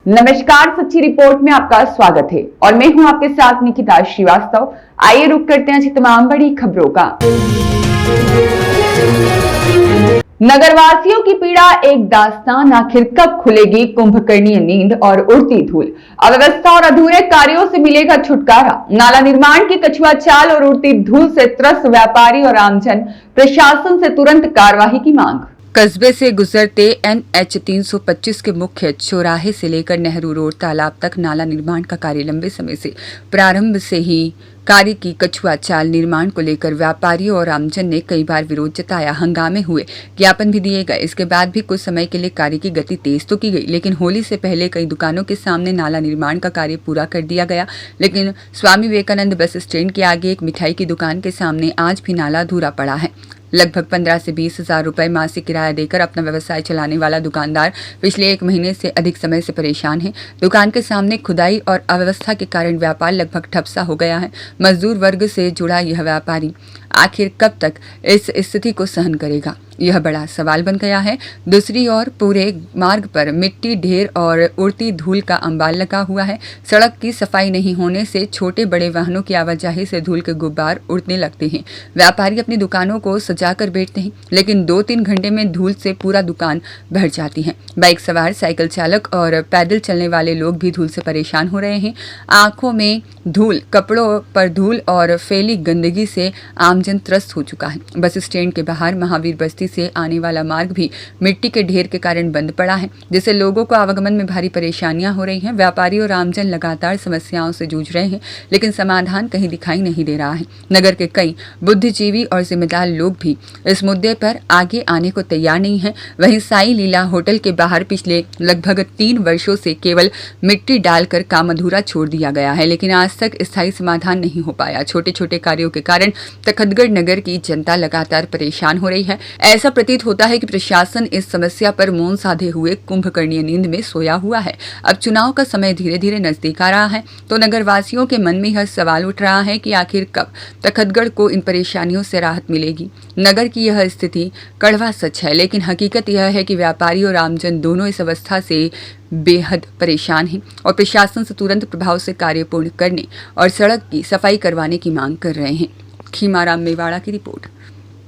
नमस्कार, सच्ची रिपोर्ट में आपका स्वागत है और मैं हूं आपके साथ निकिता श्रीवास्तव। आइए रुक करते हैं तमाम बड़ी खबरों का। नगरवासियों की पीड़ा एक दास्तान, आखिर कब खुलेगी कुंभकर्णीय नींद और उड़ती धूल। अव्यवस्था और अधूरे कार्यों से मिलेगा छुटकारा। नाला निर्माण की कछुआ चाल और उड़ती धूल से त्रस्त व्यापारी और आमजन, प्रशासन से तुरंत कार्रवाई की मांग। कस्बे से गुजरते NH 325 के मुख्य चौराहे से लेकर नेहरू रोड तालाब तक नाला निर्माण का कार्य लंबे समय से प्रारंभ से ही कार्य की कछुआ चाल निर्माण को लेकर व्यापारियों और आमजन ने कई बार विरोध जताया, हंगामे हुए, ज्ञापन भी दिए गए। इसके बाद भी कुछ समय के लिए कार्य की गति तेज तो की गई, लेकिन होली से पहले कई दुकानों के सामने नाला निर्माण का कार्य पूरा कर दिया गया। लेकिन स्वामी विवेकानंद बस स्टैंड के आगे एक मिठाई की दुकान के सामने आज भी नाला अधूरा पड़ा है। लगभग 15 से 20 हजार रुपए मासिक किराया देकर अपना व्यवसाय चलाने वाला दुकानदार पिछले 1 महीने से अधिक समय से परेशान है। दुकान के सामने खुदाई और अव्यवस्था के कारण व्यापार लगभग ठप सा हो गया है। मजदूर वर्ग से जुड़ा यह व्यापारी आखिर कब तक इस स्थिति को सहन करेगा, यह बड़ा सवाल बन गया है। दूसरी ओर पूरे मार्ग पर मिट्टी ढेर और उड़ती धूल का अंबार लगा हुआ है। सड़क की सफाई नहीं होने से छोटे बड़े वाहनों की आवाजाही से धूल के गुब्बार उड़ने लगते हैं। व्यापारी अपनी दुकानों को सजाकर बैठते हैं, लेकिन 2-3 घंटे में धूल से पूरा दुकान भर जाती है। बाइक सवार, साइकिल चालक और पैदल चलने वाले लोग भी धूल से परेशान हो रहे हैं। आंखों में धूल, कपड़ों पर धूल और फैली गंदगी से आमजन त्रस्त हो चुका है। बस स्टैंड के बाहर महावीर बस्ती से आने वाला मार्ग भी मिट्टी के ढेर के कारण बंद पड़ा है, जिससे लोगों को आवागमन में भारी परेशानियां हो रही हैं। व्यापारी और आमजन लगातार समस्याओं से जूझ रहे हैं, लेकिन समाधान कहीं दिखाई नहीं दे रहा है। नगर के कई बुद्धिजीवी और जिम्मेदार लोग भी इस मुद्दे पर आगे आने को तैयार नहीं है। वहीं साई लीला होटल के बाहर पिछले लगभग 3 वर्षों से केवल मिट्टी डालकर काम अधूरा छोड़ दिया गया है, लेकिन आज तक स्थायी समाधान नहीं हो पाया। छोटे छोटे कार्यों के कारण तखतगढ़ नगर की जनता लगातार परेशान हो रही है। ऐसा प्रतीत होता है कि प्रशासन इस समस्या पर मौन साधे हुए कुंभकर्णीय नींद में सोया हुआ है। अब चुनाव का समय धीरे धीरे नजदीक आ रहा है, तो नगरवासियों के मन में यह सवाल उठ रहा है कि आखिर कब तखतगढ़ को इन परेशानियों से राहत मिलेगी। नगर की यह स्थिति कड़वा सच है, लेकिन हकीकत यह है कि व्यापारी और आमजन दोनों इस अवस्था से बेहद परेशान हैं और प्रशासन से तुरंत प्रभाव से कार्य पूर्ण करने और सड़क की सफाई करवाने की मांग कर रहे हैं। खीमाराम मेवाड़ा की रिपोर्ट।